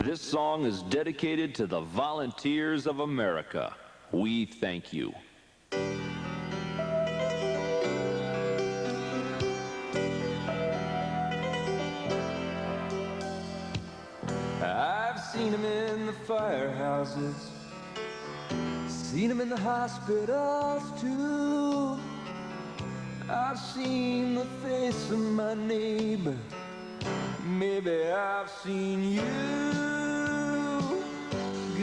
This song is dedicated to the volunteers of America. We thank you. I've seen them in the firehouses, seen them in the hospitals too. I've seen the face of my neighbor, maybe I've seen you.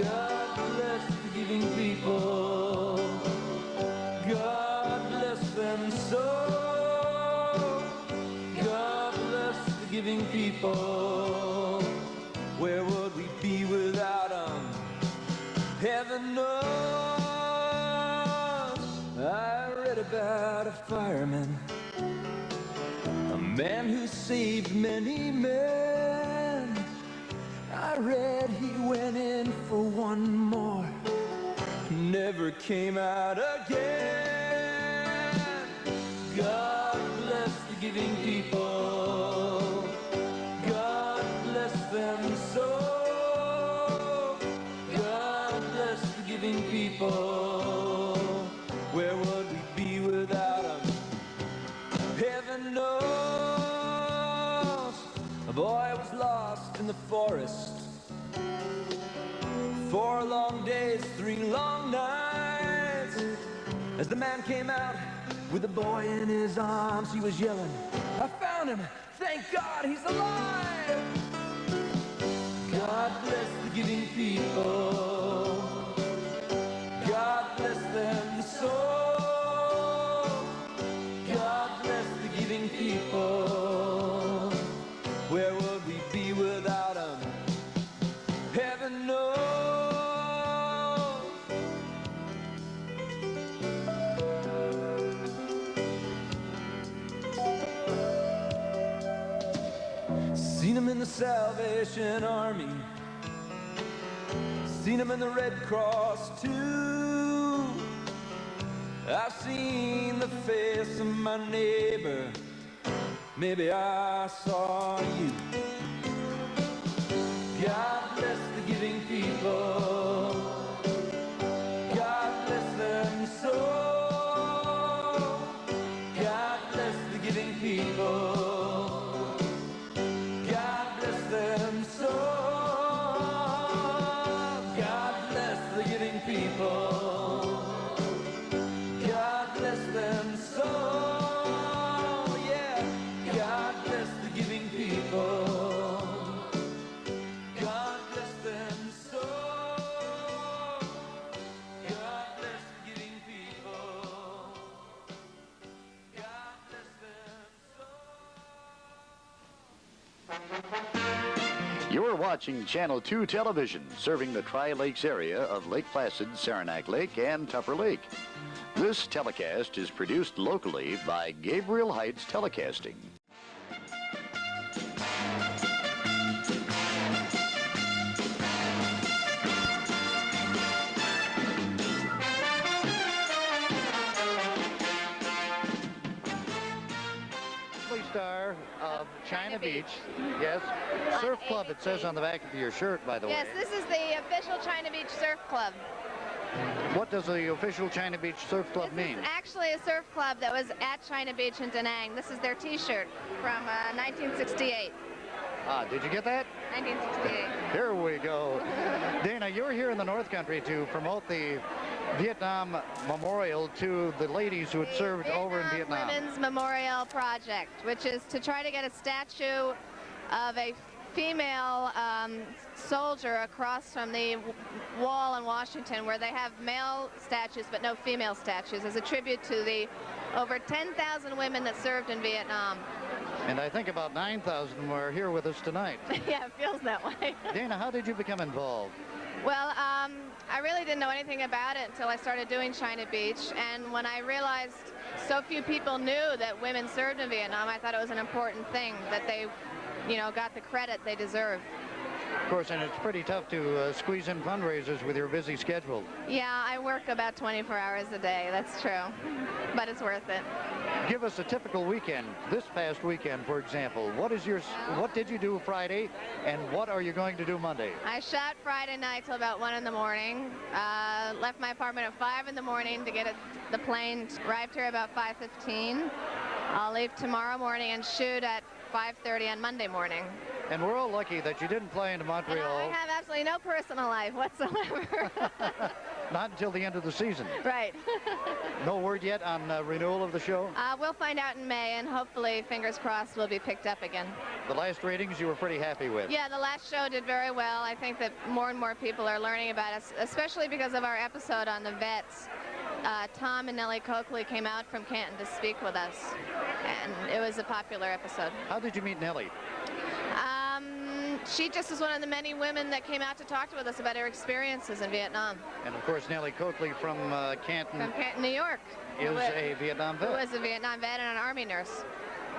God bless the giving people, God bless them so. God bless the giving people, where would we be without them? Heaven knows. I read about a fireman, a man who saved many men. I read he went in for one more, never came out again. God bless the giving people, God bless them so. God bless the giving people, where would we be without them? Heaven knows. A boy was lost in the forest, 4 long days, 3 long nights. As the man came out with the boy in his arms, he was yelling, I found him, thank God he's alive. God bless the giving people, God bless them so. God bless the giving people, where would we be without them? Heaven knows. 'em in the Salvation Army, seen 'em in the Red Cross too. I've seen the face of my neighbor, maybe I saw you. God bless the giving people, God bless them so. God bless the giving people, God bless them so. God bless the giving people, God bless them so. Yeah, God bless the giving people, God bless them so. God bless the giving people, God bless them so. You're watching Channel 2 television, serving the Tri-Lakes area of Lake Placid, Saranac Lake, and Tupper Lake. This telecast is produced locally by Gabriel Heights Telecasting. Star of China Beach. Yes. Surf Club, it says on the back of your shirt, by the way. Yes, this is the official China Beach Surf Club. What does the official China Beach Surf Club mean? This is actually a surf club that was at China Beach in Da Nang. This is their t-shirt from 1968. Ah, did you get that? 1968. Here we go. Dana, you're here in the North Country to promote the Vietnam Memorial to the ladies who had served over in Vietnam. Women's Memorial Project, which is to try to get a statue of a female soldier across from the wall in Washington, where they have male statues but no female statues, as a tribute to the over 10,000 women that served in Vietnam. And I think about 9,000 were here with us tonight. Yeah, it feels that way. Dana, how did you become involved? Well, I really didn't know anything about it until I started doing China Beach, and when I realized so few people knew that women served in Vietnam, I thought it was an important thing that they, you know, got the credit they deserve. Of course, and it's pretty tough to squeeze in fundraisers with your busy schedule. Yeah, I work about 24 hours a day, that's true, but it's worth it. Give us a typical weekend. This past weekend, for example, what did you do Friday, and what are you going to do Monday? I shot Friday night till about 1 in the morning. Left my apartment at 5 in the morning to get the plane. Arrived here about 5:15. I'll leave tomorrow morning and shoot at 5:30 on Monday morning. And we're all lucky that you didn't fly into Montreal. And I have absolutely no personal life whatsoever. Not until the end of the season. Right. No word yet on renewal of the show? We'll find out in May, and hopefully, fingers crossed, we'll be picked up again. The last ratings you were pretty happy with. Yeah, the last show did very well. I think that more and more people are learning about us, especially because of our episode on the vets. Tom and Nellie Coakley came out from Canton to speak with us, and it was a popular episode. How did you meet Nellie? She just is one of the many women that came out to talk with us about her experiences in Vietnam. And of course, Nellie Coakley from Canton. From Canton, New York. Is a Vietnam vet. Who was a Vietnam vet and an Army nurse.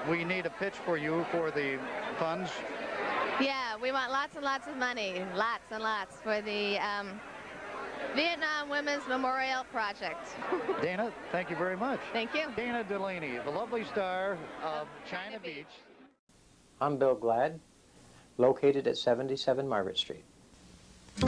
We need a pitch for you for the funds. Yeah, we want lots and lots of money, lots and lots, for the Vietnam Women's Memorial Project. Dana, thank you very much. Thank you. Dana Delaney, the lovely star of China Beach. I'm Bill Glad, located at 77 Margaret Street. I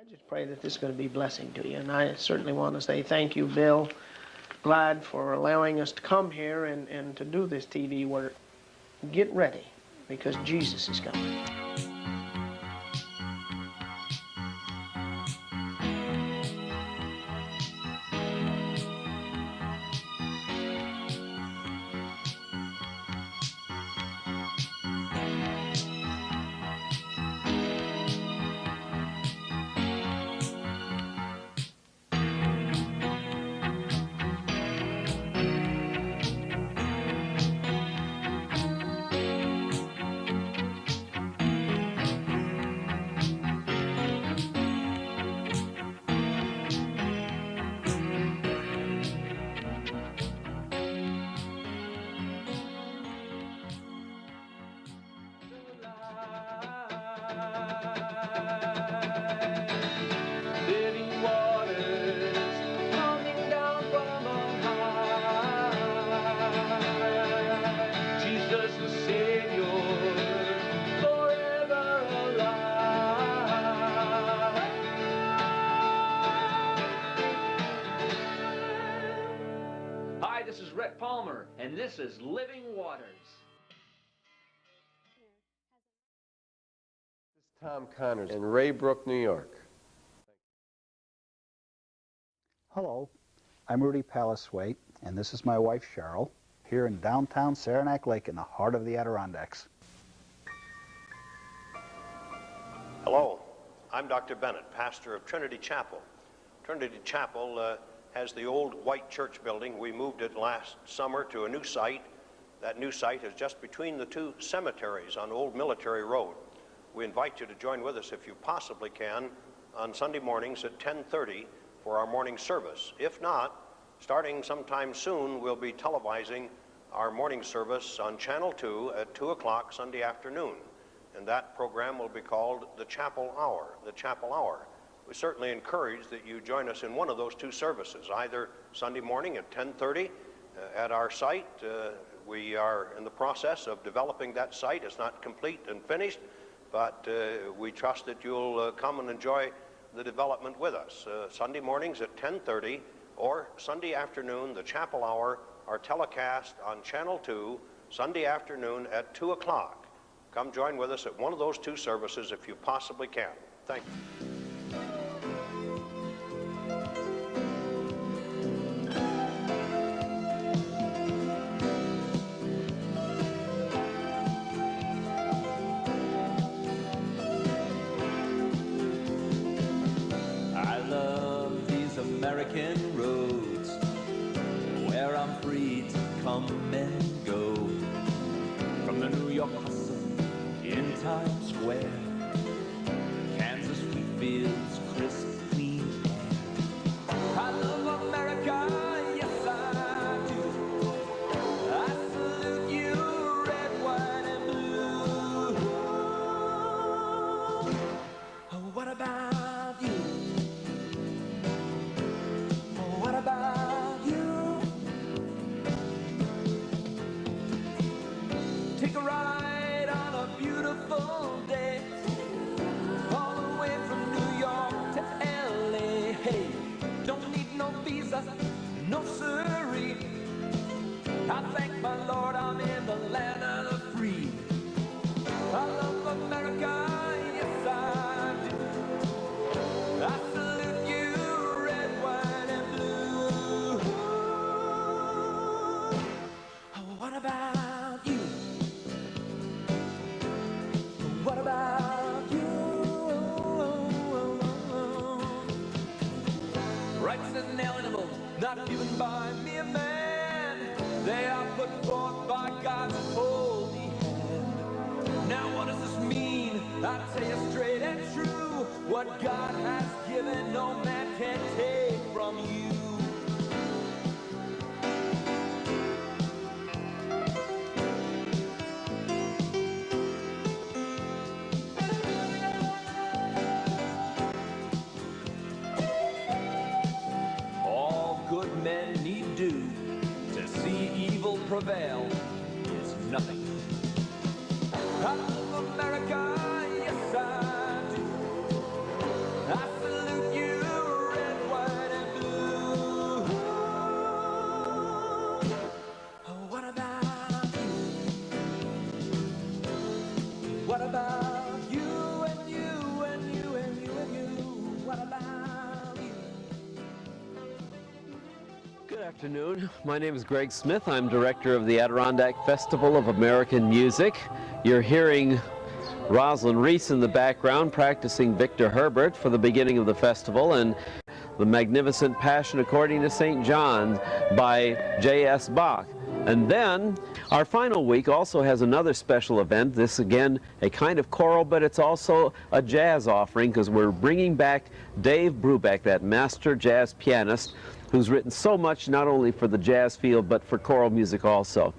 just pray that this is going to be a blessing to you, and I certainly want to say thank you, Bill Glad, for allowing us to come here and to do this TV work. Get ready, because Jesus is coming. And this is Living Waters. This is Tom Connors in Raybrook, New York. Hello, I'm Rudy Palace-Waite, and this is my wife Cheryl, here in downtown Saranac Lake in the heart of the Adirondacks. Hello, I'm Dr. Bennett, pastor of Trinity Chapel. Trinity Chapel has the old white church building. We moved it last summer to a new site. That new site is just between the two cemeteries on Old Military Road. We invite you to join with us if you possibly can on Sunday mornings at 10:30 for our morning service. If not, starting sometime soon, we'll be televising our morning service on Channel 2 at 2 o'clock Sunday afternoon. And that program will be called The Chapel Hour, The Chapel Hour. We certainly encourage that you join us in one of those two services, either Sunday morning at 10:30 at our site. We are in the process of developing that site. It's not complete and finished, but we trust that you'll come and enjoy the development with us. Sunday mornings at 10:30 or Sunday afternoon, the Chapel Hour, are telecast on Channel 2, Sunday afternoon at 2 o'clock. Come join with us at one of those two services if you possibly can. Thank you. American roads where I'm free to come and go, from the New York hustle in Times Square, Kansas wheat fields, crisp clean air. I love America, yes I do. I salute you, red, white, and blue. Oh, no siree. I thank my Lord I'm in the land of the free. I love America, yes I do. I salute you, red, white, and blue. What about you? What about you? Rights and inalienable, not given by mere man. They are put forth by God's holy hand. Now what does this mean? I tell you straight and true. What God has given, no man can take from you. Men need do to see evil prevail is nothing. I love America, yes I do. I salute you, red, white, and blue. What about you? What about you and you and you and you and you? What about you? Good afternoon. My name is Greg Smith. I'm director of the Adirondack Festival of American Music. You're hearing Rosalind Reese in the background practicing Victor Herbert for the beginning of the festival, and the magnificent Passion According to St. John by J.S. Bach. And then our final week also has another special event. This again a kind of choral, but it's also a jazz offering because we're bringing back Dave Brubeck, that master jazz pianist who's written so much not only for the jazz field but for choral music also.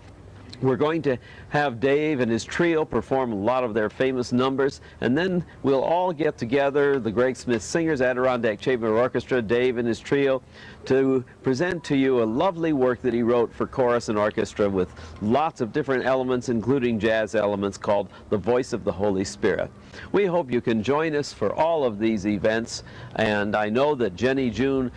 We're going to have Dave and his trio perform a lot of their famous numbers, and then we'll all get together, the Greg Smith Singers, Adirondack Chamber Orchestra, Dave and his trio, to present to you a lovely work that he wrote for chorus and orchestra with lots of different elements, including jazz elements, called The Voice of the Holy Spirit. We hope you can join us for all of these events, and I know that Jenny June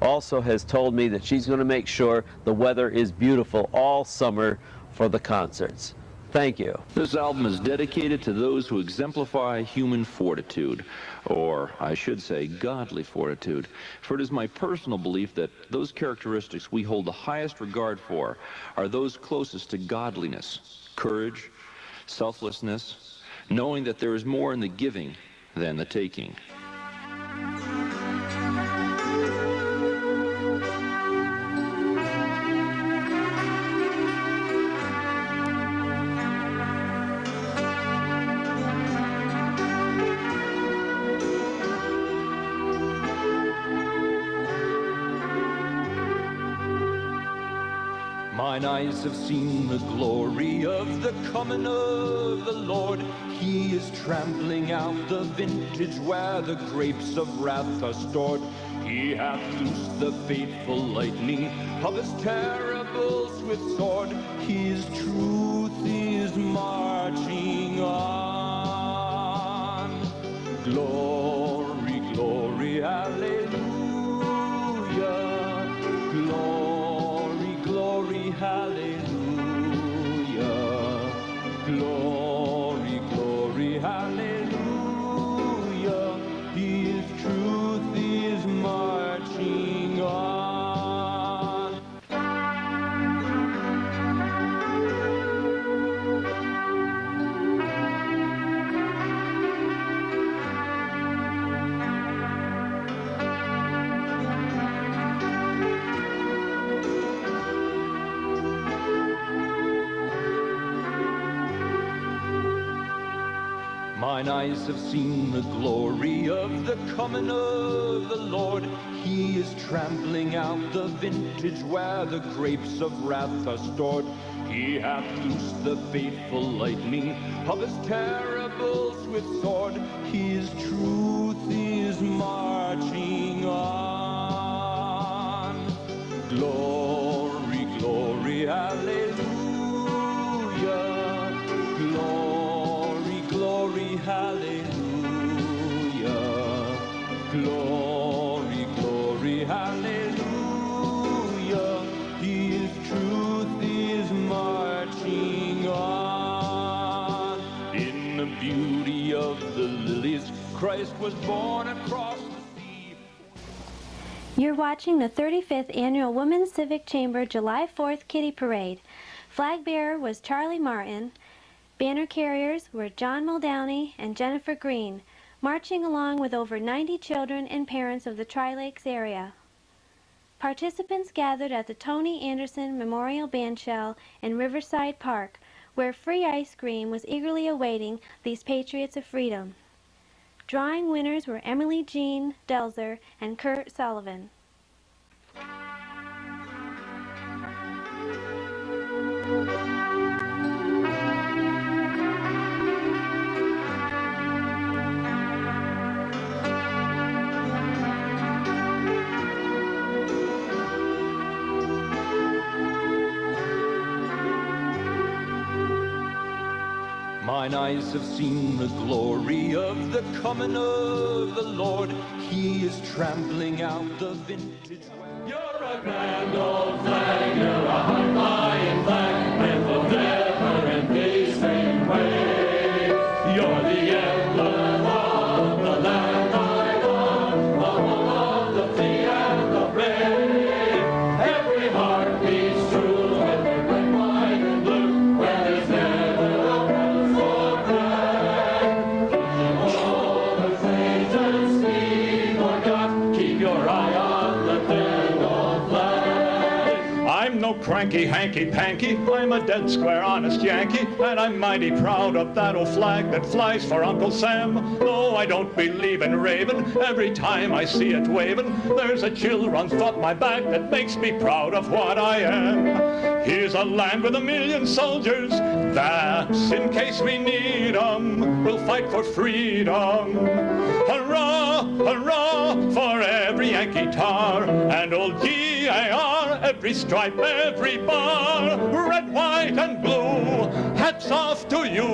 also has told me that she's going to make sure the weather is beautiful all summer for the concerts. Thank you. This album is dedicated to those who exemplify human fortitude, or I should say godly fortitude. For it is my personal belief that those characteristics we hold the highest regard for are those closest to godliness, courage, selflessness, knowing that there is more in the giving than the taking. Mine eyes have seen the glory of the coming of the Lord. He is trampling out the vintage where the grapes of wrath are stored. He hath loosed the fateful lightning of his terrible swift sword. His truth is marching on. Glory, glory, hallelujah. Glory, glory, hallelujah. Glory, glory, hallelujah. His truth is marching on. Mine eyes have seen the glory of the coming of the Lord. He is trampling out the vintage where the grapes of wrath are stored. He hath loosed the fateful lightning of his terrible swift sword. His truth is marching on. Glory, glory, hallelujah. Glory, glory, hallelujah. Glory, glory, hallelujah. Christ was born across the sea. You're watching the 35th Annual Women's Civic Chamber July 4th Kitty Parade. Flag bearer was Charlie Martin. Banner carriers were John Muldowney and Jennifer Green, marching along with over 90 children and parents of the Tri-Lakes area. Participants gathered at the Tony Anderson Memorial Bandshell in Riverside Park, where free ice cream was eagerly awaiting these patriots of freedom. Drawing winners were Emily Jean Delzer and Kurt Sullivan. Mine eyes have seen the glory of the coming of the Lord. He is trampling out the vintage. You're a grand old flag, you're a high-flying flag, and will never and peace fade away. You're the emblem of the land I love, the home of the free and the brave. Every heart beats true with the red, white, and blue, where there's never a rose or crack. All the Satan's speed forgot, keep your eye on the grand old flag. I'm no cranky, hanky-panky, I'm a dead square honest Yankee, and I'm mighty proud of that old flag that flies for Uncle Sam. No, I don't believe in raving, every time I see it waving, there's a chill runs up my back that makes me proud of what I am. Here's a land with 1,000,000 soldiers, that's in case we need 'em. We'll fight for freedom. Hurrah, hurrah, for every Yankee tar, and old G.I.R., every stripe, every bar, red, white, and blue, hats off to you.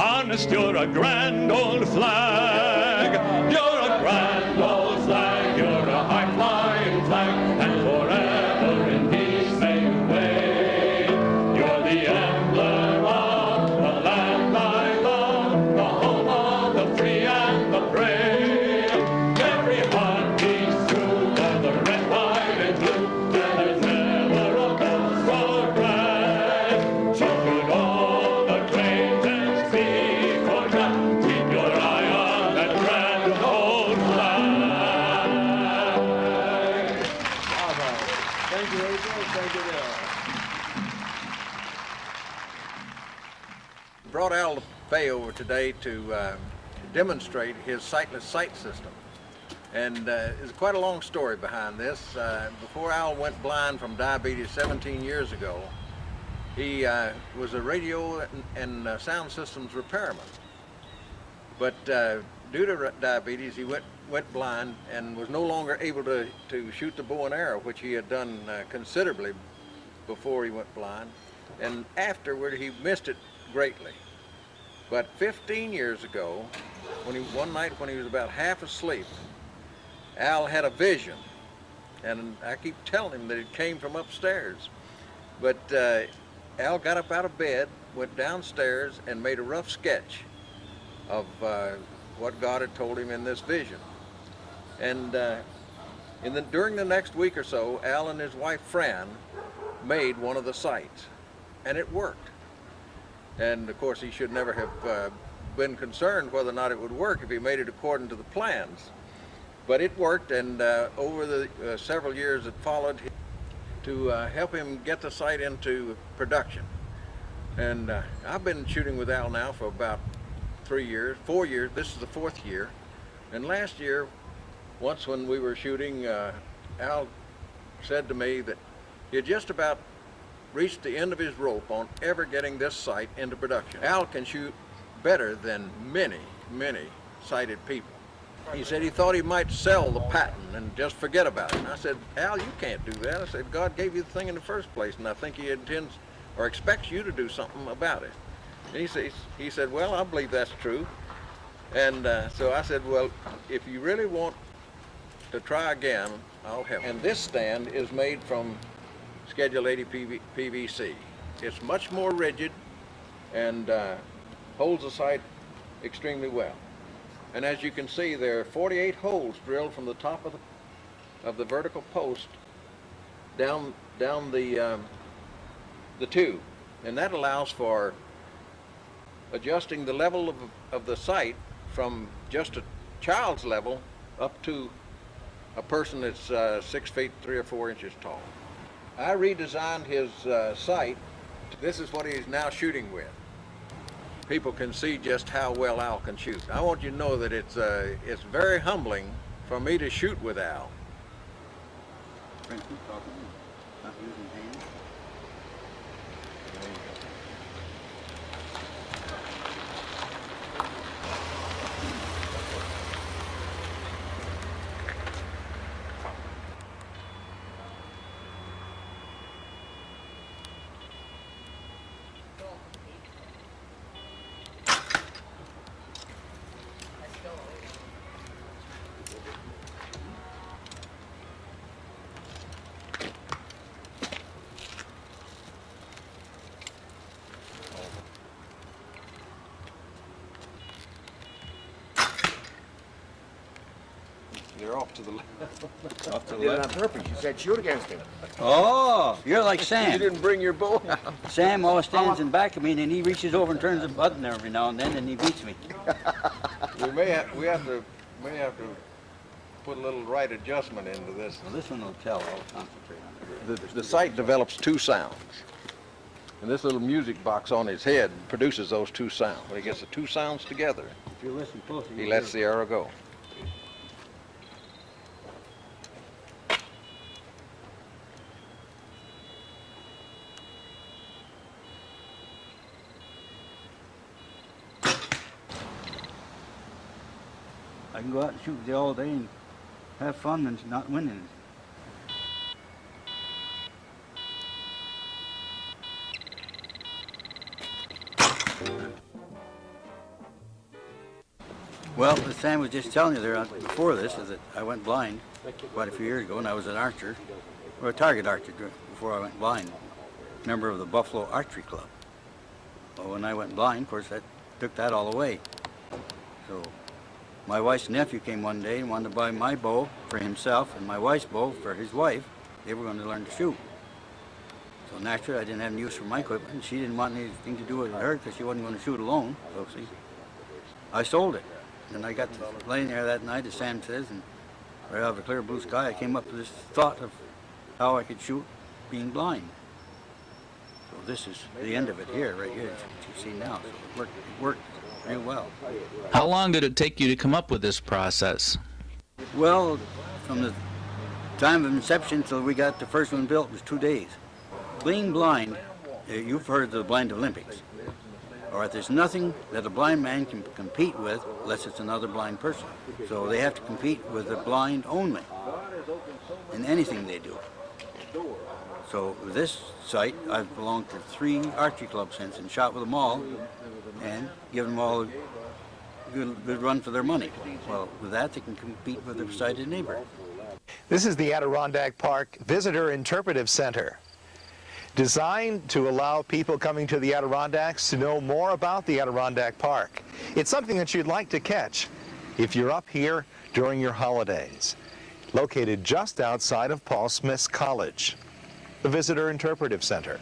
Honest, you're a grand old flag. You're a grand old flag, you're a high-flying flag, and forever in peace may you wave. You're the emblem of the land I love, the home of the free and the brave. Every heart beats true for the red, white, and blue, and there's never a rose or rag. So should all the greatest be forgot, keep your eye on that grand old flag. All right. Thank you, April. Thank you, Bill. Brought Al Fay over today to demonstrate his sightless sight system. And there's quite a long story behind this. Before Al went blind from diabetes 17 years ago, he was a radio and sound systems repairman. But due to diabetes, he went blind and was no longer able to shoot the bow and arrow, which he had done considerably before he went blind. And afterward, he missed it greatly. But 15 years ago, one night when he was about half asleep, Al had a vision, and I keep telling him that it came from upstairs. But Al got up out of bed, went downstairs, and made a rough sketch of what God had told him in this vision. And during the next week or so, Al and his wife Fran made one of the sights, and it worked. And of course, he should never have been concerned whether or not it would work if he made it according to the plans. But it worked, and over the several years that followed, to help him get the sight into production. And I've been shooting with Al now for about 4 years. This is the 4th year. And last year, once when we were shooting, Al said to me that he had just about reached the end of his rope on ever getting this sight into production. Al can shoot better than many, many sighted people. He said he thought he might sell the patent and just forget about it. And I said, Al, you can't do that. I said, God gave you the thing in the first place, and I think he intends or expects you to do something about it. And he said, well, I believe that's true. And so I said, well, if you really want to try again, I'll help. And this stand is made from Schedule 80 PVC. It's much more rigid and holds the sight extremely well. And as you can see, there are 48 holes drilled from the top of the vertical post down the tube, and that allows for adjusting the level of the site from just a child's level up to a person that's 6 feet 3 or 4 inches tall. I redesigned his site. This is what he's now shooting with. People can see just how well Al can shoot. I want you to know that it's very humbling for me to shoot with Al. You're off to the left. Off to the left. On purpose. You said shoot against him. Oh, you're like Sam. You didn't bring your bow. Sam always stands in back of me, and then he reaches over and turns the button every now and then, and he beats me. we have to put a little right adjustment into this. Well, this one will tell. I'll concentrate on it. The sight develops two sounds. And this little music box on his head produces those two sounds. When he gets the two sounds together, if you listen closely, he lets the arrow go. I can go out and shoot with you all day and have fun and not winning. Well, as Sam was just telling you there before this, is that I went blind quite a few years ago, and I was an archer, or a target archer before I went blind, member of the Buffalo Archery Club. Well, when I went blind, of course, that took that all away. So my wife's nephew came one day and wanted to buy my bow for himself and my wife's bow for his wife. They were going to learn to shoot. So naturally, I didn't have any use for my equipment, and she didn't want anything to do with her because she wasn't going to shoot alone. So see, I sold it. And I got to laying there that night, as Sam says, and right out of a clear blue sky, I came up with this thought of how I could shoot being blind. So this is the end of it here, right here, as you see now. So it worked real well. How long did it take you to come up with this process? Well, from the time of inception till we got the first one built was 2 days. Being blind, you've heard of the Blind Olympics. All right, there's nothing that a blind man can compete with unless it's another blind person. So they have to compete with the blind only in anything they do. So this site, I've belonged to 3 archery clubs since and shot with them all and given them all a good run for their money. Well, with that, they can compete with their sighted neighbor. This is the Adirondack Park Visitor Interpretive Center, designed to allow people coming to the Adirondacks to know more about the Adirondack Park. It's something that you'd like to catch if you're up here during your holidays. Located just outside of Paul Smith's College, the Visitor Interpretive Center.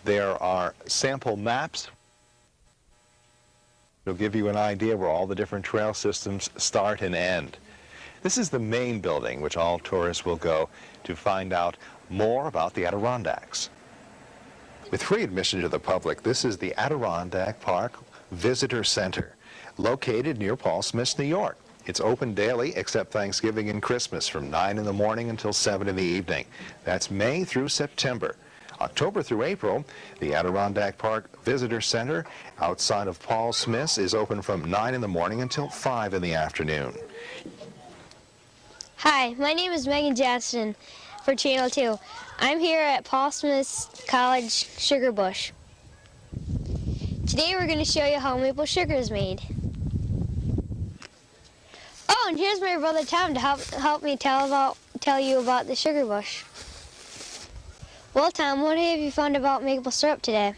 There are sample maps. It'll give you an idea where all the different trail systems start and end. This is the main building which all tourists will go to find out more about the Adirondacks. With free admission to the public, this is the Adirondack Park Visitor Center, located near Paul Smith's, New York. It's open daily except Thanksgiving and Christmas from 9 in the morning until 7 in the evening. That's May through September. October through April, the Adirondack Park Visitor Center outside of Paul Smith's is open from 9 in the morning until 5 in the afternoon. Hi, my name is Megan Johnson for Channel 2. I'm here at Paul Smith's College Sugar Bush. Today we're going to show you how maple sugar is made. Oh, and here's my brother Tom to help me tell you about the sugar bush. Well, Tom, what have you found about maple syrup today?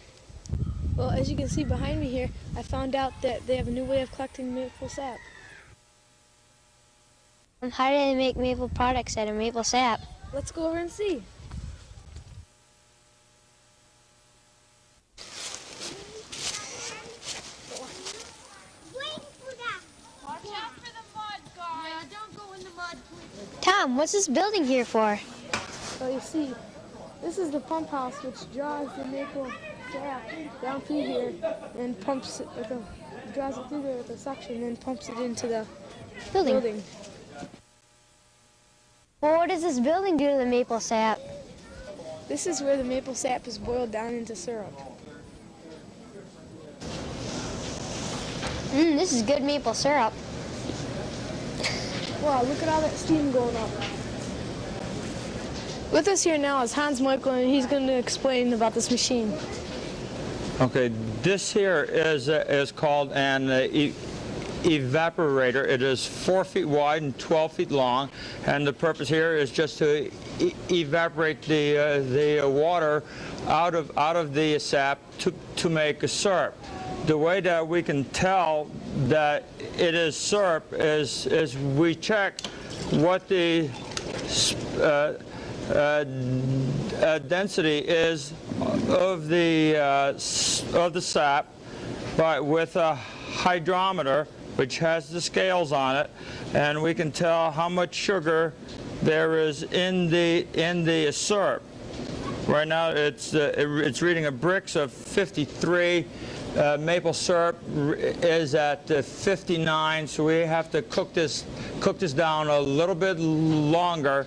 Well, as you can see behind me here, I found out that they have a new way of collecting maple sap. How do they make maple products out of maple sap? Let's go over and see. Tom, what's this building here for? So you see, this is the pump house which draws the maple sap down through here and pumps it with draws it through there with a suction and pumps it into the building. Well, what does this building do to the maple sap? This is where the maple sap is boiled down into syrup. This is good maple syrup. Wow, look at all that steam going up. With us here now is Hans Michael, and he's going to explain about this machine. Okay, this here is called an evaporator. It is 4 feet wide and 12 feet long, and the purpose here is just to evaporate the water out of the sap to make a syrup. The way that we can tell that it is syrup is we check what the density is of the sap, but with a hydrometer which has the scales on it, and we can tell how much sugar there is in the syrup. Right now it's reading a Brix of 53. Maple syrup is at 59, so we have to cook this down a little bit longer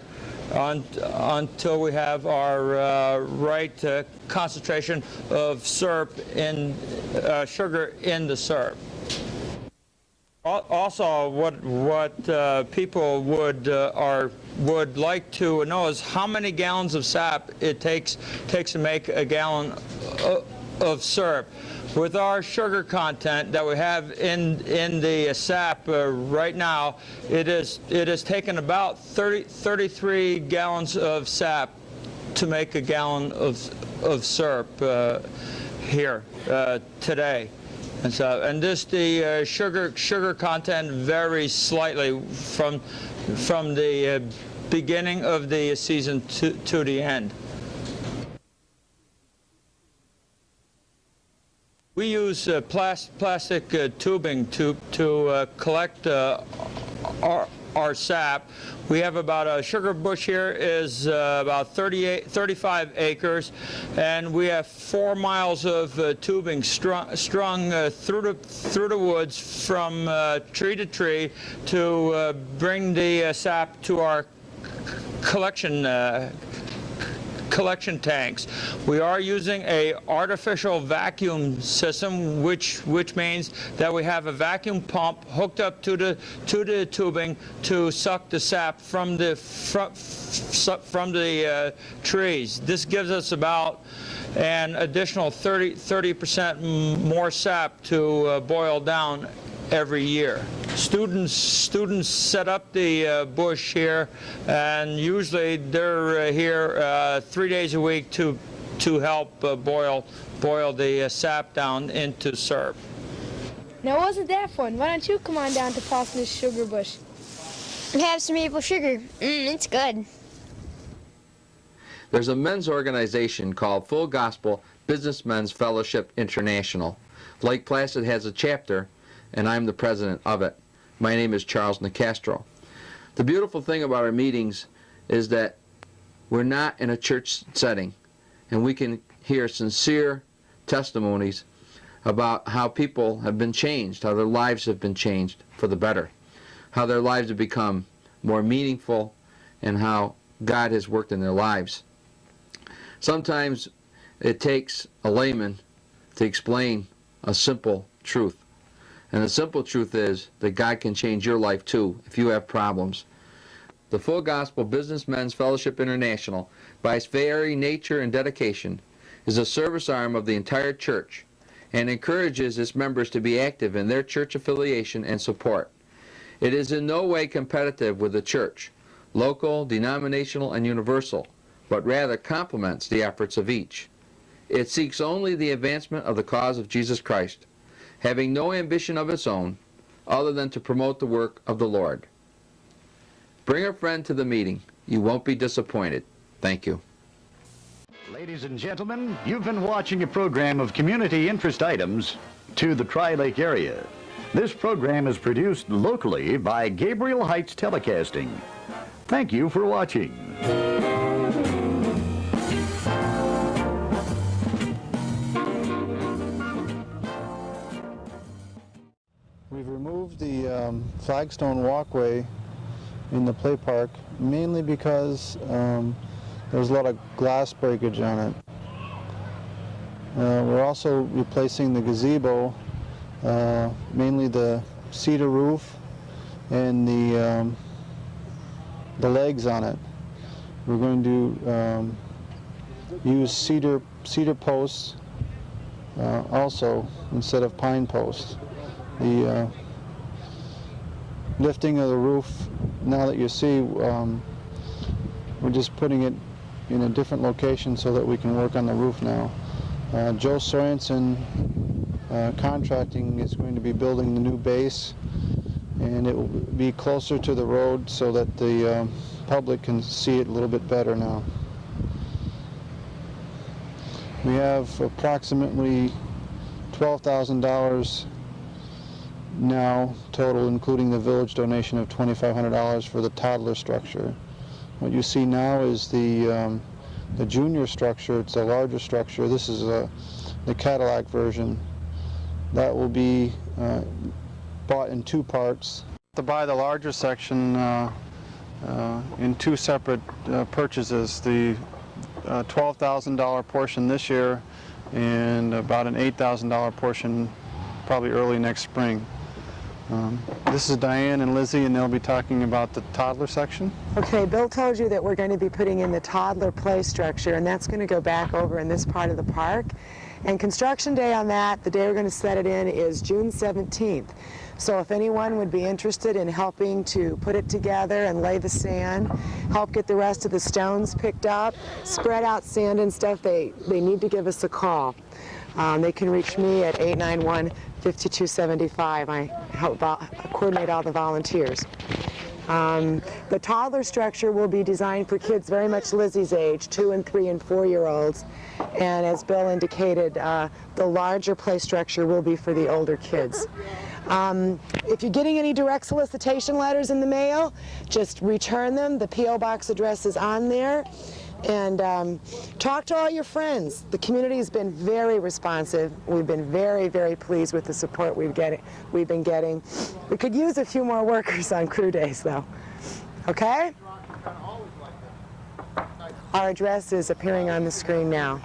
until we have our right concentration of syrup in sugar in the syrup. Also, what people would like to know is how many gallons of sap it takes to make a gallon of syrup. With our sugar content that we have in the sap right now, it is taken about 33 gallons of sap to make a gallon of syrup here today. And the sugar content varies slightly from the beginning of the season to the end. We use plastic tubing to collect our sap. We have about a sugar bush here is about 35 acres, and we have 4 miles of tubing strung through the woods from tree to tree to bring the sap to our collection tanks. We are using a artificial vacuum system, which means that we have a vacuum pump hooked up to the tubing to suck the sap from the trees. This gives us about an additional 30% more sap to boil down every year. Students set up the bush here, and usually they're here 3 days a week to help boil the sap down into syrup. Now, wasn't that fun? Why don't you come on down to Paulson's Sugar Bush? Have some maple sugar. It's good. There's a men's organization called Full Gospel Businessmen's Fellowship International. Lake Placid has a chapter, and I'm the president of it. My name is Charles Nicastro. The beautiful thing about our meetings is that we're not in a church setting, and we can hear sincere testimonies about how people have been changed, how their lives have been changed for the better, how their lives have become more meaningful, and how God has worked in their lives. Sometimes it takes a layman to explain a simple truth. And the simple truth is that God can change your life too if you have problems. The Full Gospel Businessmen's Fellowship International, by its very nature and dedication, is a service arm of the entire church and encourages its members to be active in their church affiliation and support. It is in no way competitive with the church, local, denominational, and universal, but rather complements the efforts of each. It seeks only the advancement of the cause of Jesus Christ, having no ambition of its own other than to promote the work of the Lord. Bring a friend to the meeting. You won't be disappointed. Thank you. Ladies and gentlemen, you've been watching a program of community interest items to the Tri-Lake area. This program is produced locally by Gabriel Heights Telecasting. Thank you for watching. We've removed the flagstone walkway in the play park mainly because there's a lot of glass breakage on it. We're also replacing the gazebo, mainly the cedar roof and the legs on it. We're going to use cedar posts also instead of pine posts. The lifting of the roof, now that you see, we're just putting it in a different location so that we can work on the roof now. Joe Sorensen Contracting is going to be building the new base, and it will be closer to the road so that the public can see it a little bit better now. We have approximately $12,000 now total, including the village donation of $2,500 for the Toddler Structure. What you see now is the junior structure. It's a larger structure. This is the Cadillac version. That will be bought in two parts. To buy the larger section in two separate purchases, the $12,000 portion this year and about an $8,000 portion probably early next spring. This is Diane and Lizzie, and they'll be talking about the toddler section. Okay, Bill told you that we're going to be putting in the toddler play structure, and that's going to go back over in this part of the park. And construction day on that, the day we're going to set it in, is June 17th. So if anyone would be interested in helping to put it together and lay the sand, help get the rest of the stones picked up, spread out sand and stuff, they need to give us a call. They can reach me at 891-5275. I help coordinate all the volunteers. The toddler structure will be designed for kids very much Lizzie's age, 2 and 3 and 4-year-olds. And as Bill indicated, the larger play structure will be for the older kids. If you're getting any direct solicitation letters in the mail, just return them. The P.O. Box address is on there. And talk to all your friends. The community has been very responsive. We've been very, very pleased with the support we've been getting. We could use a few more workers on crew days, though. Okay? Our address is appearing on the screen now.